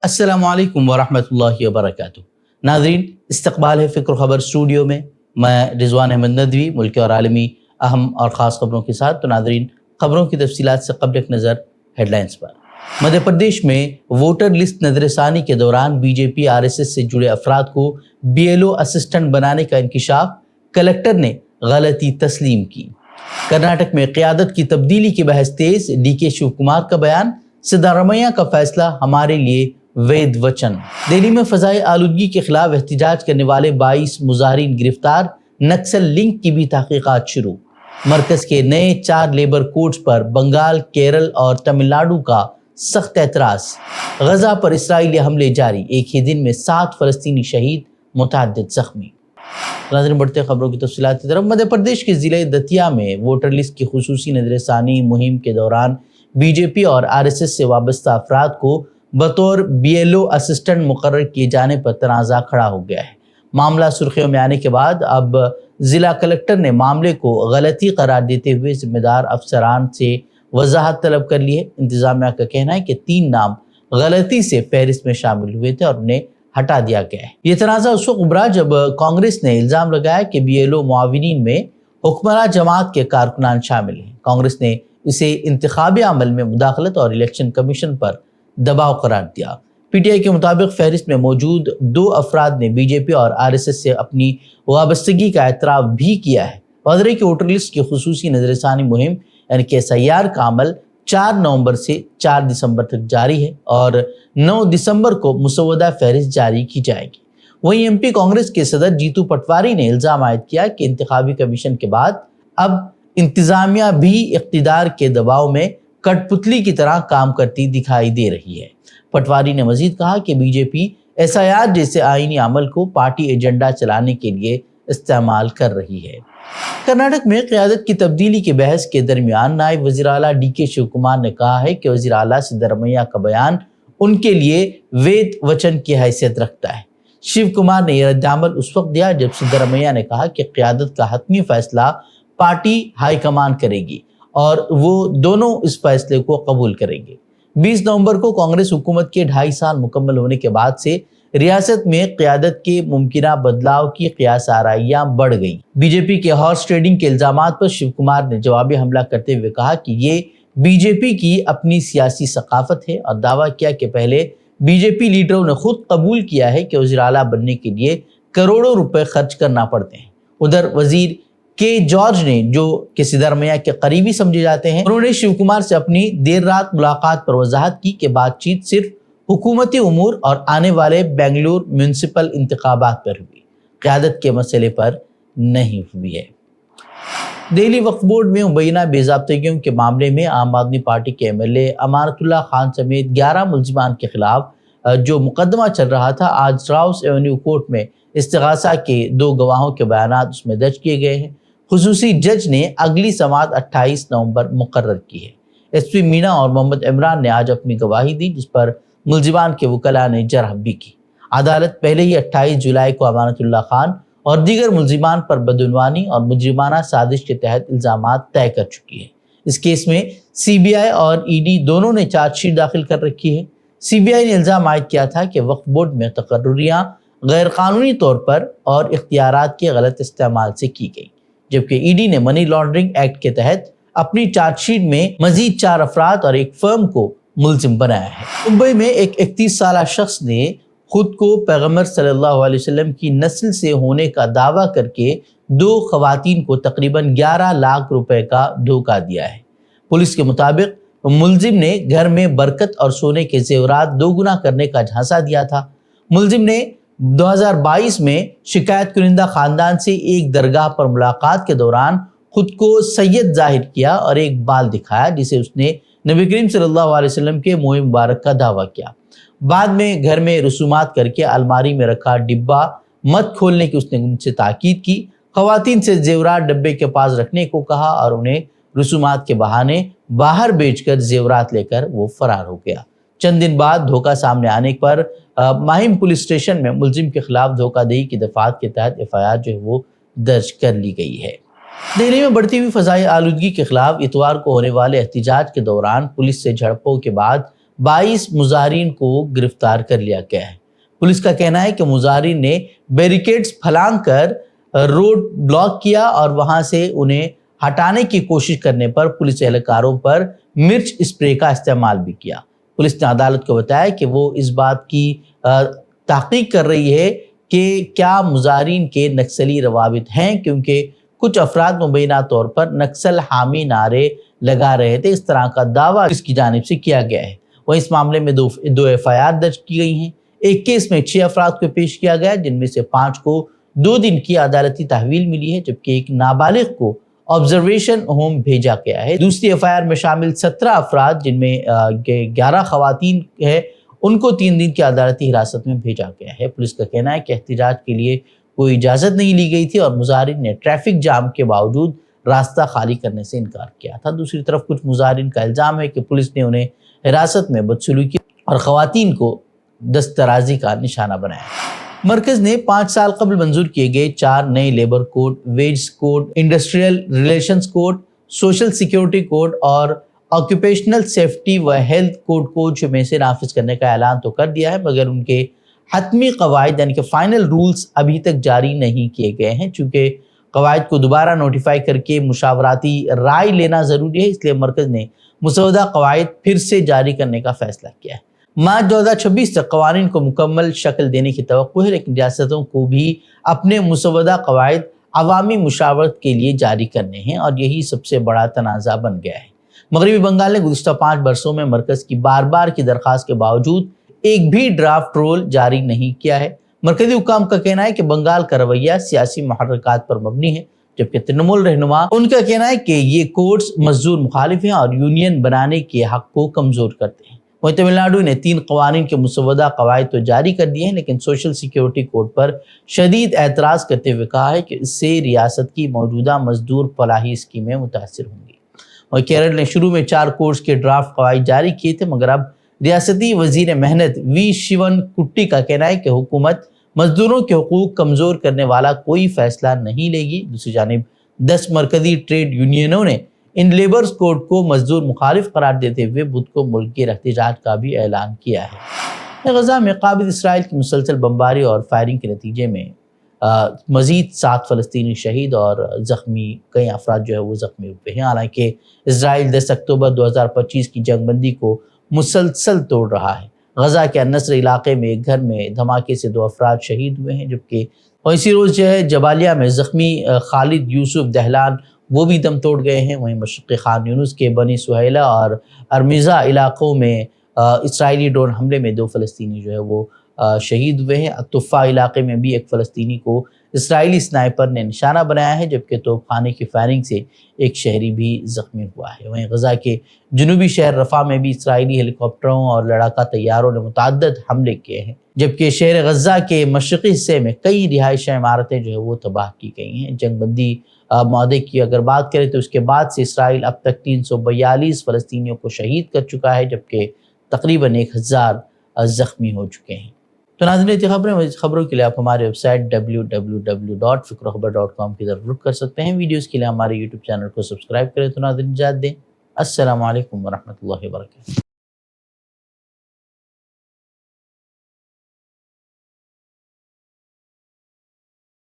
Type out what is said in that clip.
अस्सलामु अलैकुम वरहमतुल्लाहि वबरकातुहू। नाज़रीन, इस्तक़बाल है फ़िक्र ख़बर स्टूडियो में। मैं रिज़वान अहमद नदवी मुल्की और आलमी अहम और ख़ास ख़बरों के साथ। तो नाज़रीन, ख़बरों की तफ़सीलात से क़ब्ल एक नज़र हेडलाइंस पर। मध्य प्रदेश में वोटर लिस्ट नज़रसानी के दौरान बीजेपी RSS से जुड़े अफराद को BLO असिस्टेंट बनाने का इंकिशाफ, कलेक्टर ने गलती तस्लीम की। कर्नाटक में क़यादत की तब्दीली की बहस तेज, DK शिव कुमार का बयान, सिद्धारमैया का फैसला हमारे लिए वेद वचन। दिल्ली में फ़ज़ाई आलूदगी के खिलाफ एहतजाज करने वाले 22 मुजाहिरीन गिरफ्तार, नक्सल लिंक की भी तहक़ीक़ात शुरू। मरकज़ के नए 4 लेबर कोड्स पर बंगाल, केरल और तमिलनाडु का सख्त एतराज़। गजा पर इसराइली हमले जारी, एक ही दिन में 7 फ़लस्तीनी शहीद, मुतअद्दिद ज़ख्मी। नाज़रीन, बढ़ते खबरों की तफ़सीलात की तरफ। मध्य प्रदेश के ज़िले दतिया में वोटर लिस्ट की खुसूसी नज़रसानी मुहिम के दौरान बीजेपी और RSS से वाबस्ता अफराद को बतौर BLO असिस्टेंट मुकर्रर किए जाने पर तनाज़ा खड़ा हो गया है। मामला सुर्खियों में आने के बाद अब ज़िला कलेक्टर ने मामले को गलती करार देते हुए ज़िम्मेदार अफसरान से वजाहत तलब कर ली है। इंतज़ामिया का कहना है कि 3 नाम गलती से फहरिस्त में शामिल हुए थे और उन्हें हटा दिया गया है। ये तनाज़ा उस वक्त उभरा जब कांग्रेस ने इल्ज़ाम लगाया कि BLO मुआविनीन में हुक्मरान जमात के कारकुनान शामिल हैं। कांग्रेस ने इसे इंतखाबी अमल में मुदाखलत और इलेक्शन कमीशन पर दबाव करार दिया। PTI के मुताबिक फहरिस्त में मौजूद 2 अफराद ने बीजेपी और RSS से अपनी वाबस्तगी का एतराफ़ भी किया है। वाज़ेह की वोटर लिस्ट की खुसूसी नज़रसानी मुहिम यानी कि SIR का अमल 4 नवंबर से 4 दिसंबर तक जारी है और 9 दिसंबर को मुसव्वदा फहरिस्त जारी की जाएगी। वहीं MP कांग्रेस के सदर जीतू पटवारी ने इल्ज़ाम आयद किया कि इंतखाबी कमीशन के बाद अब इंतज़ामिया भी इक़्तिदार के दबाव में कठपुतली की तरह काम करती दिखाई दे रही है। पटवारी ने मजीद कहा कि बीजेपी SIR जैसे आईनी अमल को पार्टी एजेंडा चलाने के लिए इस्तेमाल कर रही है। कर्नाटक में क़यादत की तब्दीली की बहस के दरमियान नायब वज़ीर आला DK शिव कुमार ने कहा है कि वज़ीर आला सिद्धारमैया का बयान उनके लिए वेद वचन की हैसियत रखता है। शिव कुमार ने यह रद्द-ए-अमल उस वक्त दिया जब सिद्धारमैया ने कहा कि क़यादत का हतमी फैसला पार्टी हाईकमान करेगी और वो दोनों इस फैसले को कबूल करेंगे। 20 नवंबर को कांग्रेस हुकूमत के 2.5 साल मुकम्मल होने के बाद से रियासत में क़यादत के मुमकिना बदलाव की क़यास आराइयाँ बढ़ गई। बीजेपी के हॉर्स ट्रेडिंग के इल्ज़ामात पर शिव कुमार ने जवाबी हमला करते हुए कहा कि ये बीजेपी की अपनी सियासी सकाफत है और दावा किया कि पहले बीजेपी लीडरों ने खुद कबूल किया है कि वज़ीर आला बनने के लिए करोड़ों रुपए खर्च करना पड़ते हैं। उधर वज़ीर K जॉर्ज ने, जो कि सिद्धारमैया के करीबी समझे जाते हैं, उन्होंने शिव कुमार से अपनी देर रात मुलाकात पर वजाहत की कि बातचीत सिर्फ हुकूमती उमूर और आने वाले बेंगलुरु म्यूनसिपल इंतखाबात पर हुई, क़यादत के मसले पर नहीं हुई है। दिल्ली वक्फ बोर्ड में मुबैना बेज़ाब्तगियों के मामले में आम आदमी पार्टी के MLA अमानतुल्लाह खान समेत 11 मुल्ज़िमान के खिलाफ जो मुकदमा चल रहा था, आज राउस एवेन्यू कोर्ट में इस्तिगासा के 2 गवाहों के बयानात उसमें दर्ज किए गए हैं। खुसूसी जज ने अगली समाअत 28 नवंबर मुकर्रर की है। SP मीना और मोहम्मद इमरान ने आज अपनी गवाही दी, जिस पर मुल्ज़िमान के वकला ने जरह भी की। अदालत पहले ही 28 जुलाई को अमानतुल्लाह खान और दीगर मुल्ज़िमान पर बदउनवानी और मुजरिमाना साजिश के तहत इल्ज़ामात तय कर चुकी है। इस केस में CBI और ED दोनों ने चार्जशीट दाखिल कर रखी है। CBI ने इल्ज़ाम आयद किया था कि वक्फ बोर्ड में तकर्रुरियाँ गैर कानूनी तौर पर और इख्तियारात के गलत इस्तेमाल से की गई, जबकि ED ने मनी लॉन्ड्रिंग एक्ट के तहत अपनी चार्जशीट में मजीद 4 अफराद और एक फर्म को मुल्जिम बनाया है। मुंबई में एक 31 साल शख्स ने खुद को पैगम्बर सल्लल्लाहु अलैहि वसल्लम की नस्ल से होने का दावा करके 2 खवातीन को तकरीबन 11 लाख रुपए का धोखा दिया है। पुलिस के मुताबिक मुल्जिम ने घर में बरकत और सोने के जेवरात 2 गुना करने का झांसा दिया था। मुल्जिम ने 2022 में शिकायत कुनिंदा खानदान से एक दरगाह पर मुलाकात के दौरान खुद को सैयद जाहिर किया और एक बाल दिखाया, जिसे उसने नबी करीम सल्लल्लाहु अलैहि वसल्लम के मुँह मुबारक का दावा किया। बाद में घर में रसूमात करके अलमारी में रखा डिब्बा मत खोलने की उसने उनसे ताकीद की। खवातीन से जेवरात डब्बे के पास रखने को कहा और उन्हें रसूमात के बहाने बाहर बेचकर जेवरात लेकर वो फरार हो गया। चंद दिन बाद धोखा सामने आने पर माहिम पुलिस स्टेशन में मुल्जिम के खिलाफ धोखाधड़ी की दफात के तहत FIR जो है वो दर्ज कर ली गई है। दिल्ली में बढ़ती हुई फ़ज़ाई आलूदगी के खिलाफ इतवार को होने वाले एहतजाज के दौरान पुलिस से झड़पों के बाद 22 مظاہرین کو گرفتار کر لیا گیا ہے۔ پولیس کا کہنا ہے کہ مظاہرین نے بیریکیڈز پھلانگ کر روڈ بلاک کیا اور وہاں سے انہیں ہٹانے کی کوشش کرنے پر پولیس اہلکاروں پر مرچ اسپرے کا استعمال بھی کیا۔ پولیس نے عدالت کو بتایا کہ وہ اس بات کی تحقیق کر رہی ہے کہ کیا مظاہرین کے نکسلی روابط ہیں، کیونکہ کچھ افراد مبینہ طور پر نکسل حامی نعرے لگا رہے تھے۔ اس طرح کا دعویٰ اس کی جانب سے کیا گیا ہے۔ وہ اس معاملے میں دو FIR درج کی گئی ہیں۔ ایک کیس میں 6 افراد کو پیش کیا گیا، جن میں سے 5 کو 2 دن کی عدالتی تحویل ملی ہے، جبکہ ایک نابالغ کو آبزرویشن ہوم بھیجا گیا ہے۔ دوسری FIR میں شامل 17 افراد، جن میں 11 خواتین ہیں، ان کو 3 دن کی عدالتی حراست میں بھیجا گیا ہے۔ پولیس کا کہنا ہے کہ احتجاج کے لیے کوئی اجازت نہیں لی گئی تھی اور مظاہرین نے ٹریفک جام کے باوجود راستہ خالی کرنے سے انکار کیا تھا۔ دوسری طرف کچھ مظاہرین کا الزام ہے کہ پولیس نے انہیں حراست میں بدسلوکی اور خواتین کو دسترازی کا نشانہ بنایا۔ مرکز نے 5 سال قبل منظور کیے گئے 4 نئے labour code, wages code, industrial relations code, social security code اور آکیوپیشنل سیفٹی و ہیلتھ کوڈ کو میں سے نافذ کرنے کا اعلان تو کر دیا ہے، مگر ان کے حتمی قواعد یعنی کہ فائنل رولز ابھی تک جاری نہیں کیے گئے ہیں۔ چونکہ قواعد کو دوبارہ نوٹیفائی کر کے مشاورتی رائے لینا ضروری ہے، اس لیے مرکز نے مسودہ قواعد پھر سے جاری کرنے کا فیصلہ کیا ہے۔ مارچ 2026 تک قوانین کو مکمل شکل دینے کی توقع ہے، لیکن ریاستوں کو بھی اپنے مسودہ قواعد عوامی مشاورت کے لیے جاری کرنے ہیں اور یہی سب سے بڑا تنازع بن گیا ہے۔ مغربی بنگال نے گزشتہ 5 برسوں میں مرکز کی بار بار کی درخواست کے باوجود ایک بھی ڈرافٹ رول جاری نہیں کیا ہے۔ مرکزی حکام کا کہنا ہے کہ بنگال کا رویہ سیاسی محرکات پر مبنی ہے، جبکہ ترنمول رہنما ان کا کہنا ہے کہ یہ کوڈز مزدور مخالف ہیں اور یونین بنانے کے حق کو کمزور کرتے ہیں۔ وہیں تمل ناڈو نے 3 قوانین کے مسودہ قواعد تو جاری کر دیے ہیں، لیکن سوشل سیکیورٹی کوڈ پر شدید اعتراض کرتے ہوئے کہا ہے کہ اس سے ریاست کی موجودہ مزدور فلاحی اسکیمیں متاثر ہوں گی۔ اور کیرل نے شروع میں 4 کوڈز کے ڈرافٹ قواعد جاری کیے تھے، مگر اب ریاستی وزیر محنت وی شیون کٹی کا کہنا ہے کہ حکومت مزدوروں کے حقوق کمزور کرنے والا کوئی فیصلہ نہیں لے گی۔ دوسری جانب 10 مرکزی ٹریڈ یونینوں نے ان لیبرز کوڈ کو مزدور مخالف قرار دیتے ہوئے بدھ کو ملک کے احتجاج کا بھی اعلان کیا ہے۔ غزہ میں قابض اسرائیل کی مسلسل بمباری اور فائرنگ کے نتیجے میں مزید 7 فلسطینی شہید اور زخمی، کئی افراد جو ہے وہ زخمی ہوئے ہیں۔ حالانکہ اسرائیل 10 اکتوبر 2025 کی جنگ بندی کو مسلسل توڑ رہا ہے۔ غزہ کے النصر علاقے میں ایک گھر میں دھماکے سے 2 افراد شہید ہوئے ہیں، جبکہ اسی روز جو ہے جبالیہ میں زخمی خالد یوسف دہلان وہ بھی دم توڑ گئے ہیں۔ وہیں مشرقی خان یونس کے بنی سہیلہ اور ارمیزا علاقوں میں اسرائیلی ڈرون حملے میں 2 فلسطینی جو ہے وہ شہید ہوئے ہیں۔ الطفا علاقے میں بھی ایک فلسطینی کو اسرائیلی سنائپر نے نشانہ بنایا ہے، جبکہ توپ خانے کی فائرنگ سے ایک شہری بھی زخمی ہوا ہے۔ وہیں غزہ کے جنوبی شہر رفح میں بھی اسرائیلی ہیلی کاپٹروں اور لڑاکا طیاروں نے متعدد حملے کیے ہیں، جبکہ شہر غزہ کے مشرقی حصے میں کئی رہائشی عمارتیں جو ہے وہ تباہ کی گئی ہیں۔ جنگ بندی معاہدے کی اگر بات کریں تو اس کے بعد سے اسرائیل اب تک 342 فلسطینیوں کو شہید کر چکا ہے، جبکہ تقریباً 1000 زخمی ہو چکے ہیں۔ تو ناظرین، خبروں کے لیے آپ ہمارے ویب سائٹ www.fikrokhabar.com کی طرف رخ کر سکتے ہیں۔ ویڈیوز کے لیے ہمارے YouTube چینل کو سبسکرائب کریں۔ تو ناظرین اجازت دیں، السلام علیکم ورحمۃ اللہ وبرکاتہ۔